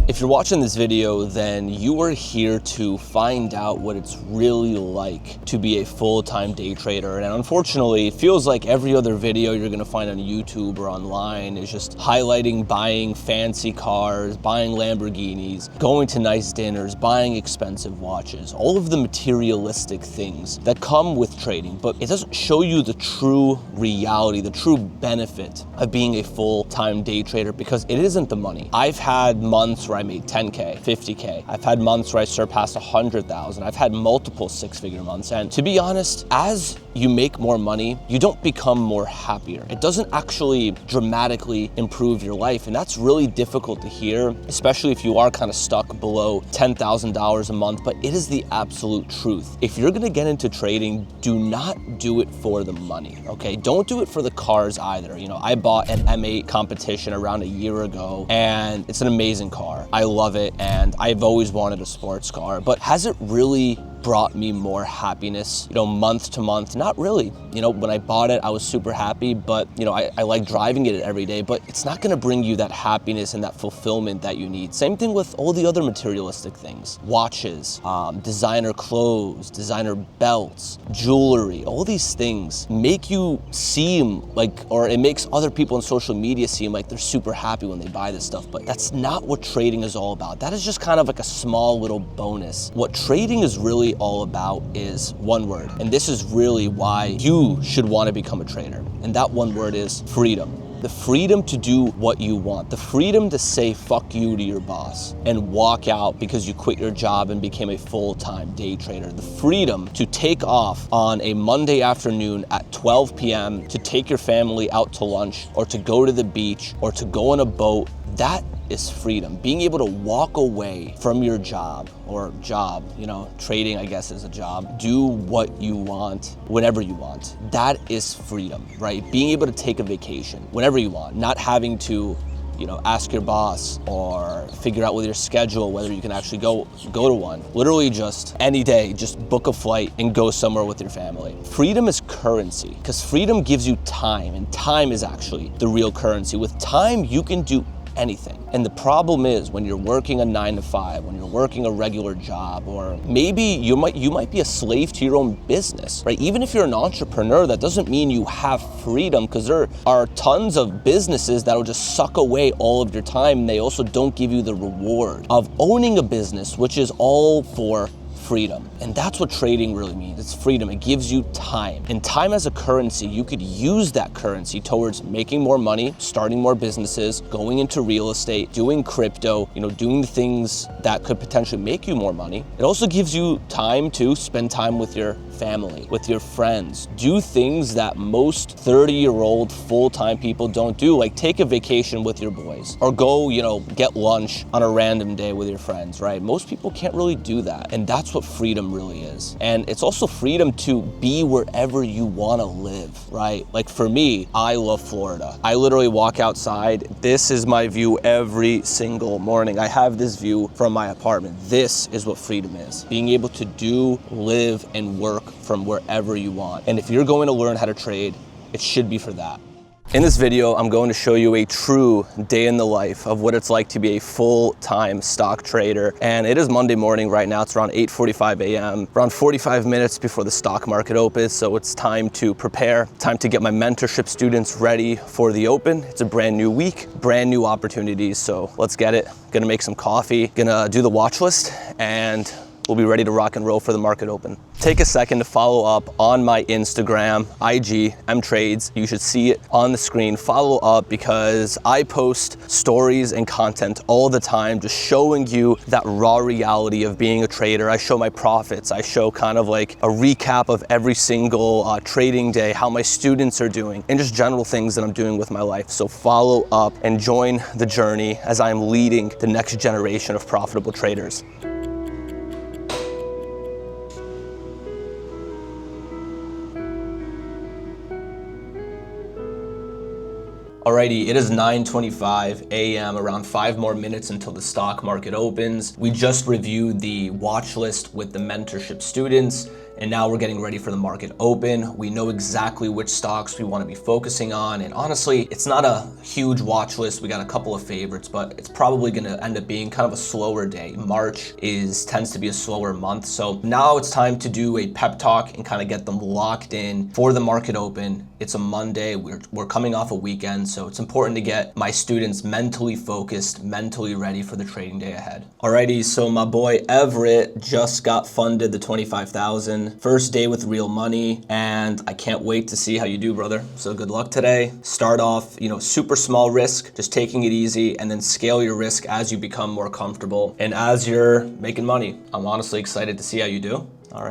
If you're watching this video, then you are here to find out what it's really like to be a full-time day trader. And unfortunately, it feels like every other video you're gonna find on YouTube or online is just highlighting buying fancy cars, buying Lamborghinis, going to nice dinners, buying expensive watches, all of the materialistic things that come with trading, but it doesn't show you the true reality, the true benefit of being a full-time day trader, because it isn't the money. I've had months where I made 10K, 50K. I've had months where I surpassed 100,000. I've had multiple six-figure months. And to be honest, as you make more money, you don't become more happier. It doesn't actually dramatically improve your life. And that's really difficult to hear, especially if you are kind of stuck below $10,000 a month, but it is the absolute truth. If you're gonna get into trading, do not do it for the money, okay? Don't do it for the cars either. You know, I bought an M8 competition around a year ago, and it's an amazing car. I love it, and I've always wanted a sports car, but has it really brought me more happiness, you know, month to month? Not really. You know, when I bought it, I was super happy, but you know, I like driving it every day, but it's not gonna bring you that happiness and that fulfillment that you need. Same thing with all the other materialistic things. Watches, designer clothes, designer belts, jewelry, all these things make you seem like, or it makes other people on social media seem like they're super happy when they buy this stuff, but that's not what trading is all about. That is just kind of like a small little bonus. What trading is really all about is one word, and this is really why you should want to become a trader, and that one word is freedom. The freedom to do what you want, the freedom to say fuck you to your boss and walk out because you quit your job and became a full-time day trader, the freedom to take off on a Monday afternoon at 12 p.m. to take your family out to lunch, or to go to the beach, or to go on a boat. That is freedom. Being able to walk away from your job, you know, trading, I guess, is a job. Do what you want, whenever you want. That is freedom, right? Being able to take a vacation whenever you want, not having to, you know, ask your boss or figure out with your schedule whether you can actually go to one. Literally just any day, just book a flight and go somewhere with your family. Freedom is currency, because freedom gives you time, and time is actually the real currency. With time, you can do anything. And the problem is, when you're working a 9 to 5, when you're working a regular job, or maybe you might be a slave to your own business, right? Even if you're an entrepreneur, that doesn't mean you have freedom, because there are tons of businesses that will just suck away all of your time. And they also don't give you the reward of owning a business, which is all for freedom. And that's what trading really means. It's freedom. It gives you time. And time as a currency, you could use that currency towards making more money, starting more businesses, going into real estate, doing crypto, you know, doing the things that could potentially make you more money. It also gives you time to spend time with your family, with your friends. Do things that most 30-year-old full-time people don't do, like take a vacation with your boys, or go, you know, get lunch on a random day with your friends, right? Most people can't really do that. And that's what freedom really is. And it's also freedom to be wherever you want to live, right? Like for me, I love Florida. I literally walk outside. This is my view every single morning. I have this view from my apartment. This is what freedom is. Being able to do, live, and work from wherever you want. And if you're going to learn how to trade, it should be for that. In this video, I'm going to show you a true day in the life of what it's like to be a full-time stock trader. And it is Monday morning right now. It's around 8:45 a.m., around 45 minutes before the stock market opens. So it's time to prepare, time to get my mentorship students ready for the open. It's a brand new week, brand new opportunities. So let's get it. Gonna make some coffee, gonna do the watch list, and we'll be ready to rock and roll for the market open. Take a second to follow up on my Instagram, IG, mtrades. You should see it on the screen. Follow up, because I post stories and content all the time, just showing you that raw reality of being a trader. I show my profits. I show kind of like a recap of every single trading day, how my students are doing, and just general things that I'm doing with my life. So follow up and join the journey as I'm leading the next generation of profitable traders. Alrighty, it is 9:25 a.m., around 5 more minutes until the stock market opens. We just reviewed the watch list with the mentorship students, and now we're getting ready for the market open. We know exactly which stocks we want to be focusing on, and honestly, it's not a huge watch list. We got a couple of favorites, but it's probably going to end up being kind of a slower day. March tends to be a slower month, so now it's time to do a pep talk and kind of get them locked in for the market open. It's a Monday. We're coming off a weekend, so it's important to get my students mentally focused, mentally ready for the trading day ahead. Alrighty, so my boy Everett just got funded the $25,000. First day with real money, and I can't wait to see how you do, brother. So good luck today. Start off, super small risk, just taking it easy, and then scale your risk as you become more comfortable and as you're making money. I'm honestly excited to see how you do. All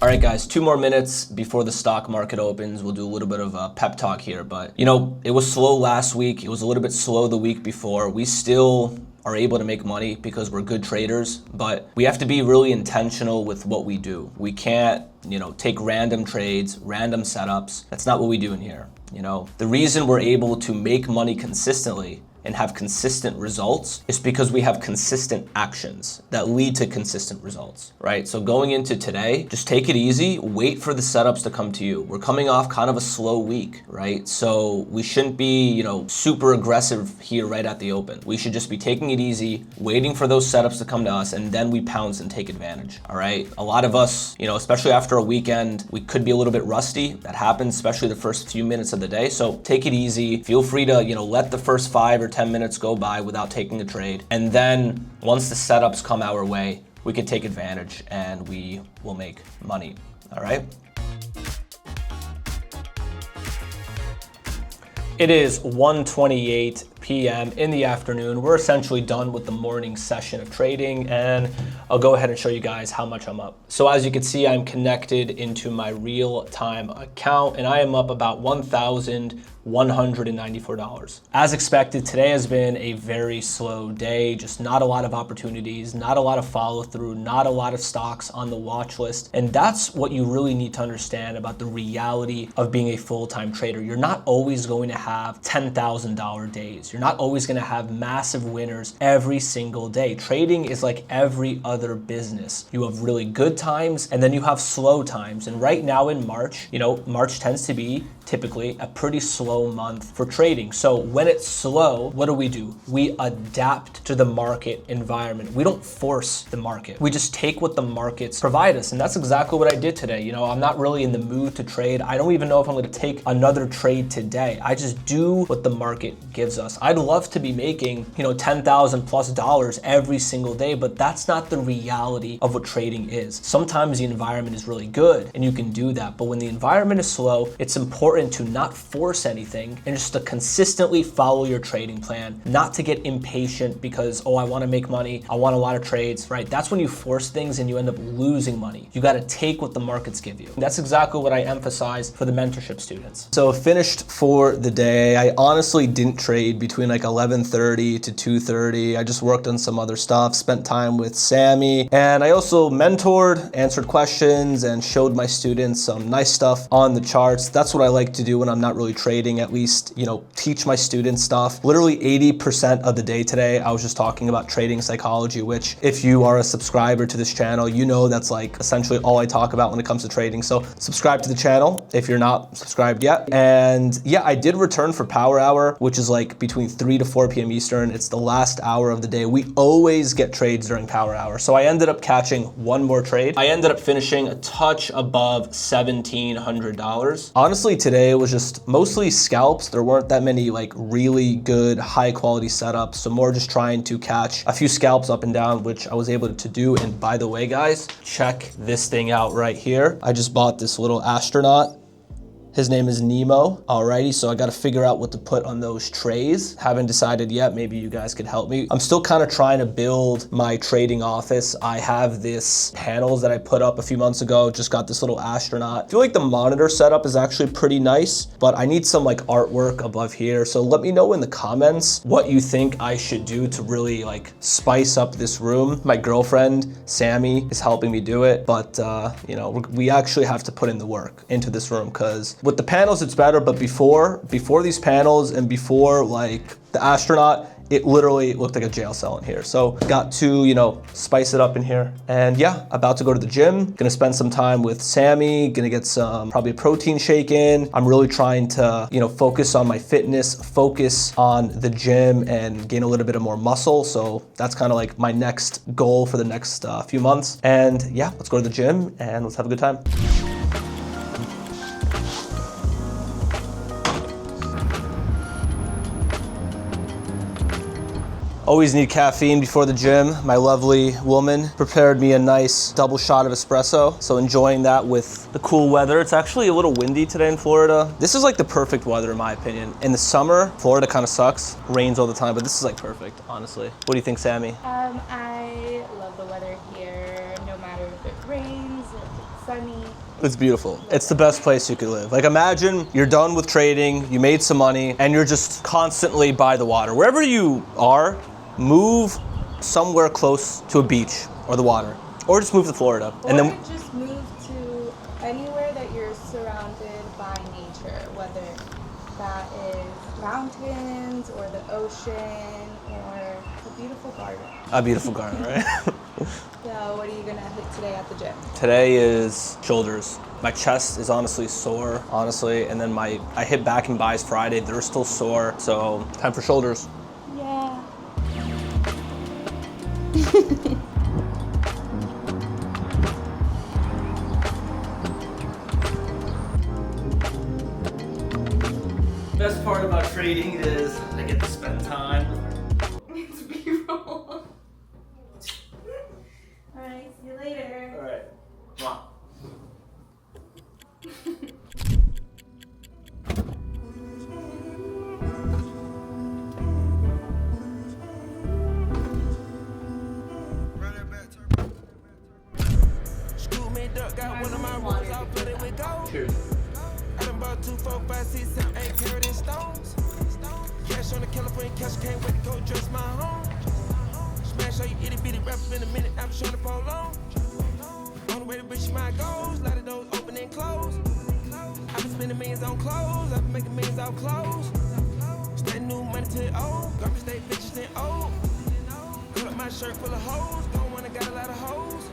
right, guys, 2 more minutes before the stock market opens. We'll do a little bit of a pep talk here, but it was slow last week. It was a little bit slow the week before. We still are able to make money because we're good traders, but we have to be really intentional with what we do. We can't, take random trades, random setups. That's not what we do in here. The reason we're able to make money consistently and have consistent results is because we have consistent actions that lead to consistent results, right? So going into today, just take it easy, wait for the setups to come to you. We're coming off kind of a slow week, right? So we shouldn't be, super aggressive here right at the open. We should just be taking it easy, waiting for those setups to come to us, and then we pounce and take advantage, all right? A lot of us, especially after a weekend, we could be a little bit rusty. That happens, especially the first few minutes of the day. So take it easy. Feel free to, let the first 5 or 10 minutes go by without taking a trade. And then once the setups come our way, we can take advantage and we will make money. All right. It is 1:28 p.m. in the afternoon. We're essentially done with the morning session of trading, and I'll go ahead and show you guys how much I'm up. So as you can see, I'm connected into my real-time account, and I am up about $1,194. As expected, today has been a very slow day, just not a lot of opportunities, not a lot of follow through, not a lot of stocks on the watch list. And that's what you really need to understand about the reality of being a full-time trader. You're not always going to have $10,000 days. You're not always going to have massive winners every single day. Trading is like every other business. You have really good times and then you have slow times. And right now in March, March tends to be typically a pretty slow month for trading. So when it's slow, what do? We adapt to the market environment. We don't force the market. We just take what the markets provide us. And that's exactly what I did today. I'm not really in the mood to trade. I don't even know if I'm going to take another trade today. I just do what the market gives us. I'd love to be making, $10,000+ every single day, but that's not the reality of what trading is. Sometimes the environment is really good and you can do that. But when the environment is slow, it's important to not force anything and just to consistently follow your trading plan, not to get impatient because, I want to make money, I want a lot of trades, right? That's when you force things and you end up losing money. You got to take what the markets give you. That's exactly what I emphasize for the mentorship students. So finished for the day. I honestly didn't trade between like 11:30 to 2:30. I just worked on some other stuff, spent time with Sammy, and I also mentored, answered questions, and showed my students some nice stuff on the charts. That's what I like to do when I'm not really trading, at least, teach my students stuff. Literally 80% of the day today, I was just talking about trading psychology, which if you are a subscriber to this channel, that's like essentially all I talk about when it comes to trading. So subscribe to the channel if you're not subscribed yet. And yeah, I did return for power hour, which is like between 3 to 4 p.m. Eastern. It's the last hour of the day. We always get trades during power hour. So I ended up catching one more trade. I ended up finishing a touch above $1,700. Honestly, today was just mostly scalps. There weren't that many like really good high quality setups. So more just trying to catch a few scalps up and down, which I was able to do. And by the way, guys, check this thing out right here. I just bought this little astronaut. His name is Nemo. Alrighty, so I got to figure out what to put on those trays. Haven't decided yet. Maybe you guys could help me. I'm still kind of trying to build my trading office. I have this panels that I put up a few months ago. Just got this little astronaut. I feel like the monitor setup is actually pretty nice, but I need some like artwork above here. So let me know in the comments what you think I should do to really like spice up this room. My girlfriend, Sammy, is helping me do it, but we actually have to put in the work into this room because with the panels, it's better, but before these panels and before like the astronaut, it literally looked like a jail cell in here. So got to, you know, spice it up in here. And yeah, about to go to the gym. Gonna spend some time with Sammy, gonna get some probably a protein shake in. I'm really trying to, you know, focus on my fitness, focus on the gym and gain a little bit of more muscle. So that's kind of like my next goal for the next few months. And yeah, let's go to the gym and let's have a good time. Always need caffeine before the gym. My lovely woman prepared me a nice double shot of espresso. So enjoying that with the cool weather. It's actually a little windy today in Florida. This is like the perfect weather in my opinion. In the summer, Florida kind of sucks. Rains all the time, but this is like perfect, honestly. What do you think, Sammy? I love the weather here, no matter if it rains, if it's sunny. It's beautiful. It's the best place you could live. Like imagine you're done with trading, you made some money, and you're just constantly by the water. Wherever you are, move somewhere close to a beach or the water, or just move to Florida. Or and then just move to anywhere that you're surrounded by nature, whether that is mountains or the ocean or a beautiful garden. A beautiful garden, right? So what are you gonna hit today at the gym? Today is shoulders. My chest is honestly sore, honestly, and then I hit back and buys Friday. They're still sore, so time for shoulders. Yeah. Best part about trading is I get to spend time. It's beautiful. Alright, see you later. Alright, come on. Got one of my rolls out, put it with gold. Cheers. I done bought 2, 4, 5, 6, 7, 8 carat in stones. Cash on the California cash, can't wait to go dress my home. Smash all you itty bitty rappers in a minute, I'm showing the pole on. On the way to reach my goals, lot of those open and close. I've been spending millions on clothes, I've been making millions off clothes. Stay new money to the old, garbage stay bitches and old. Cut up my shirt full of hoes, don't wanna got a lot of hoes.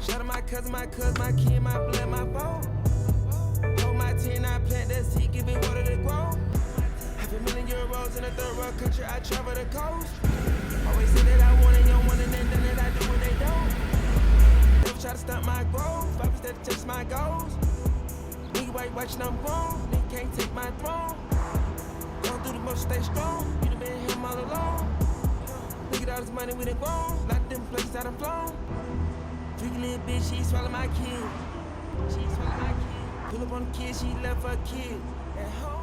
Shout out my cousin, my kid, my blood, my foe. Hold my 10, I plant that seed, give it water to grow. €500,000 in a third world country, I travel the coast. Always say that I want it, you don't want it, and then that I do what they don't. Never try to stunt my growth, Bobby steady touch my goals. Nigga, why you watching, I'm grown, nigga can't take my throne. Going through the motion, stay strong, you done been him all alone. Look at all this money we done grown, lot of them places I done flown. Freaky little bitch, she swallow my kid. She swallow my kid. Pull up on the kid, she left her kid at home.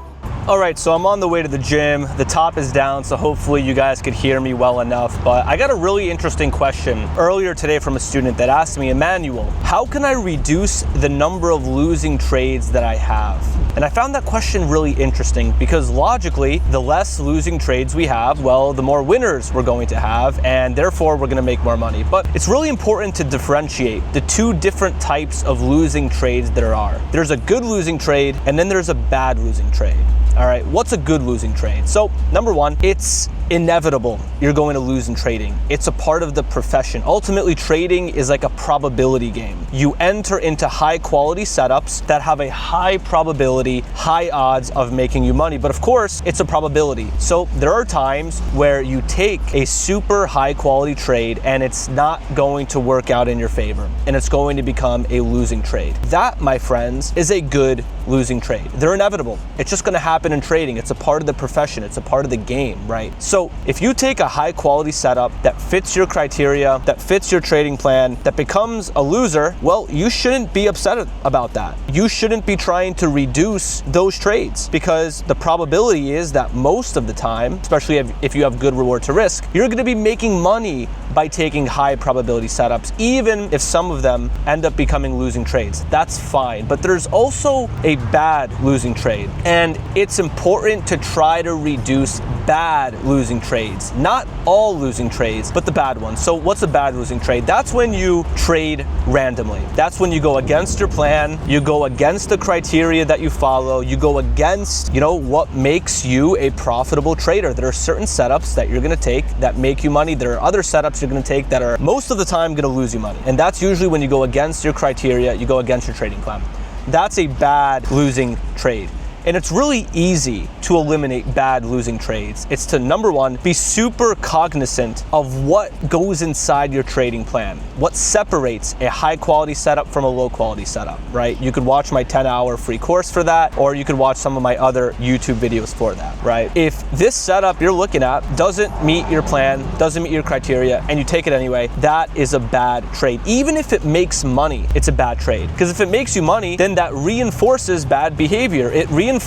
All right, so I'm on the way to the gym. The top is down, so hopefully you guys could hear me well enough. But I got a really interesting question earlier today from a student that asked me, Emmanuel, how can I reduce the number of losing trades that I have? And I found that question really interesting because logically, the less losing trades we have, well, the more winners we're going to have, and therefore we're gonna make more money. But it's really important to differentiate the two different types of losing trades there are. There's a good losing trade, and then there's a bad losing trade. All right, what's a good losing trade? So number one, it's inevitable you're going to lose in trading. It's a part of the profession. Ultimately, trading is like a probability game. You enter into high quality setups that have a high probability, high odds of making you money. But of course, it's a probability. So there are times where you take a super high quality trade and it's not going to work out in your favor and it's going to become a losing trade. That, my friends, is a good losing trade. They're inevitable. It's just gonna happen in trading. It's a part of the profession. It's a part of the game, right? So if you take a high quality setup that fits your criteria, that fits your trading plan, that becomes a loser, well, you shouldn't be upset about that. You shouldn't be trying to reduce those trades because the probability is that most of the time, especially if you have good reward to risk, you're gonna be making money by taking high probability setups, even if some of them end up becoming losing trades. That's fine. But there's also a bad losing trade. And it's important to try to reduce bad losing trades. Not all losing trades, but the bad ones. So what's a bad losing trade? That's when you trade randomly. That's when you go against your plan, you go against the criteria that you follow, you go against, what makes you a profitable trader. There are certain setups that you're gonna take that make you money. There are other setups you're gonna take that are most of the time gonna lose you money. And that's usually when you go against your criteria, you go against your trading plan. That's a bad losing trade. And it's really easy to eliminate bad losing trades. It's to, number one, be super cognizant of what goes inside your trading plan. What separates a high quality setup from a low quality setup, right? You could watch my 10-hour free course for that, or you could watch some of my other YouTube videos for that, right? If this setup you're looking at doesn't meet your plan, doesn't meet your criteria, and you take it anyway, that is a bad trade. Even if it makes money, it's a bad trade. Because if it makes you money, then that reinforces bad behavior. It reinforces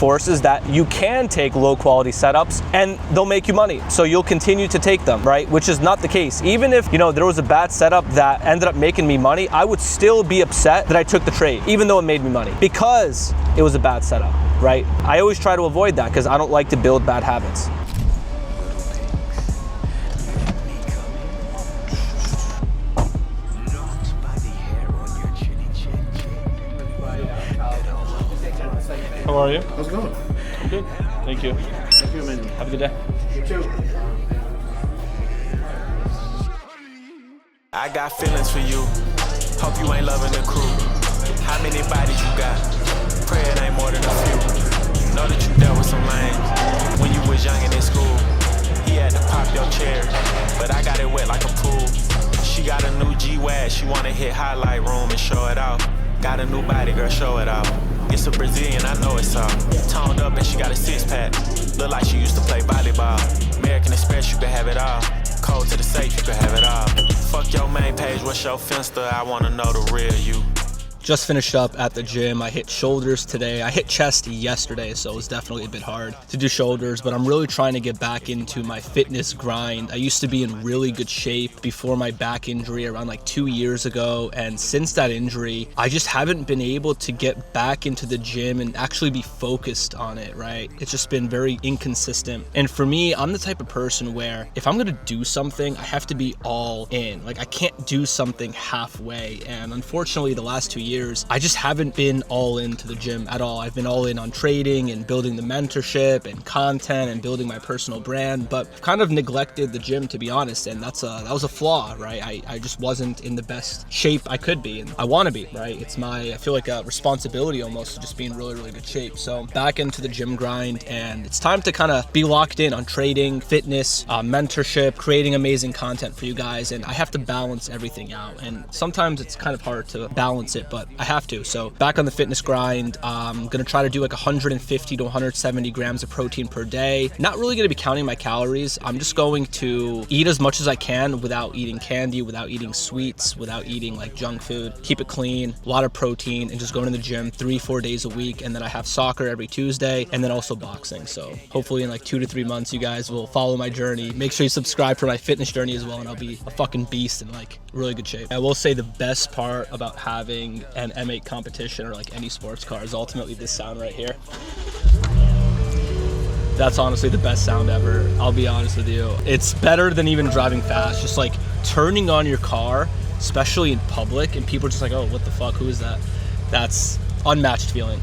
that you can take low quality setups and they'll make you money. So you'll continue to take them, right? Which is not the case. Even if, there was a bad setup that ended up making me money, I would still be upset that I took the trade, even though it made me money, because it was a bad setup, right? I always try to avoid that because I don't like to build bad habits. How are you? How's it going? I'm good. Thank you. Thank you, man. Have a good day. You too. I got feelings for you. Hope you ain't loving the crew. How many bodies you got? Pray it ain't more than a few. Know that you dealt with some lanes when you was young and in school. He had to pop your chair, but I got it wet like a pool. She got a new G-Wag, she wanna hit highlight room and show it off. Got a new body, girl, show it off. It's a Brazilian, I know it's all. Toned up and she got a six-pack. Look like she used to play volleyball. American Express, you can have it all. Code to the safe, you can have it all. Fuck your main page, what's your Finsta? I wanna know the real you. Just finished up at the gym. I hit shoulders today. I hit chest yesterday, so it was definitely a bit hard to do shoulders, but I'm really trying to get back into my fitness grind. I used to be in really good shape before my back injury around like 2 years ago, and since that injury, I just haven't been able to get back into the gym and actually be focused on it, right? It's just been very inconsistent. And for me, I'm the type of person where if I'm gonna do something, I have to be all in. Like, I can't do something halfway, and unfortunately, the last 2 years, I just haven't been all into the gym at all. I've been all in on trading and building the mentorship and content and building my personal brand, but kind of neglected the gym, to be honest, and that was a flaw, right? I just wasn't in the best shape I could be, and I want to be, right? I feel like a responsibility almost to just be in really, really good shape. So back into the gym grind, and it's time to kind of be locked in on trading, fitness, mentorship, creating amazing content for you guys, and I have to balance everything out, and sometimes it's kind of hard to balance it, but I have to. So back on the fitness grind, I'm gonna try to do like 150 to 170 grams of protein per day. Not really gonna be counting my calories. I'm just going to eat as much as I can without eating candy, without eating sweets, without eating like junk food. Keep it clean, a lot of protein, and just going to the gym 3-4 days a week. And then I have soccer every Tuesday, and then also boxing. So hopefully in like 2 to 3 months, you guys will follow my journey. Make sure you subscribe for my fitness journey as well, and I'll be a fucking beast in like really good shape. I will say the best part about having an M8 competition or like any sports car is ultimately this sound right here. That's honestly the best sound ever. I'll be honest with you. It's better than even driving fast. Just like turning on your car, especially in public, and people are just like, oh, what the fuck, who is that? That's unmatched feeling.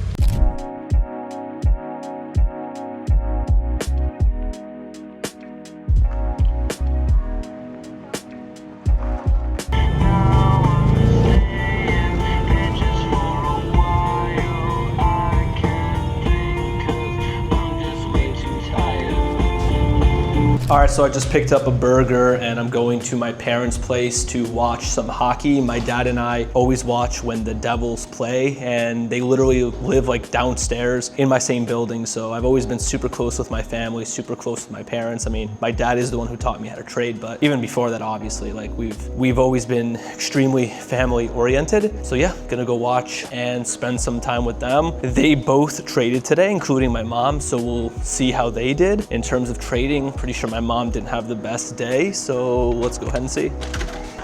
All right, so I just picked up a burger and I'm going to my parents' place to watch some hockey. My dad and I always watch when the Devils play, and they literally live like downstairs in my same building. So I've always been super close with my family, super close with my parents. I mean, my dad is the one who taught me how to trade, but even before that, obviously, like we've always been extremely family oriented. So yeah, gonna go watch and spend some time with them. They both traded today, including my mom. So we'll see how they did in terms of trading. Pretty sure my mom didn't have the best day, so let's go ahead and see.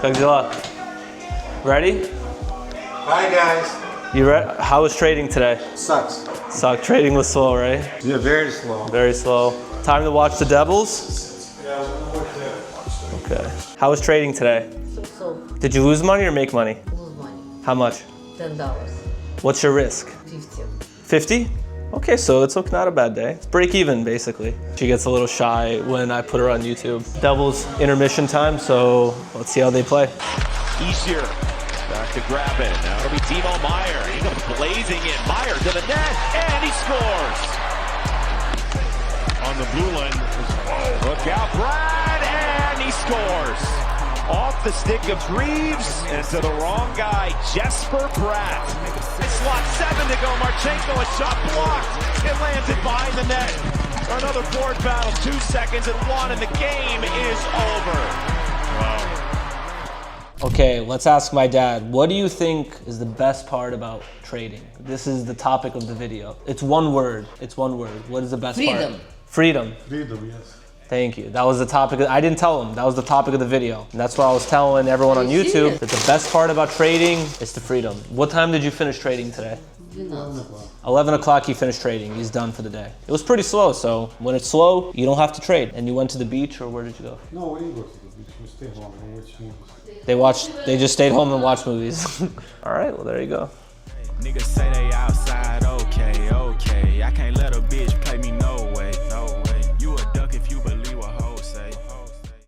Godzilla, ready? Hi guys. How was trading today? Sucks. Trading was slow, right? Yeah, very slow. Very slow. Time to watch the Devils? Yeah, we're gonna watch Okay. How was trading today? So, Did you lose money or make money? lose money. How much? $10. What's your risk? 50. 50? Okay, so it's not a bad day. It's break even, basically. She gets a little shy when I put her on YouTube. Devils intermission time, so let's see how they play. Easier. Back to grab it. Now it'll be Timo Meyer. He comes blazing in. Meyer to the net, and he scores. On the blue line. Look out, Brad, and he scores. Off the stick of Reeves, and to the wrong guy, Jesper Pratt. Slot 7 to go. Marchenko, a shot blocked. It lands it behind the net. Another board battle, 2 seconds and 1, and the game is over. Wow. Okay, let's ask my dad. What do you think is the best part about trading? This is the topic of the video. It's one word. What is the best part? Freedom. Freedom. Freedom, yes. Thank you. That was the topic. I didn't tell him. That was the topic of the video. And that's why I was telling everyone on YouTube that the best part about trading is the freedom. What time did you finish trading today? 11 o'clock he finished trading. He's done for the day. It was pretty slow, so when it's slow, you don't have to trade. And you went to the beach, or where did you go? No, we didn't go to the beach. We stayed home and watched movies. They just stayed home and watched movies. All right, well, there you go. Niggas say they outside, okay.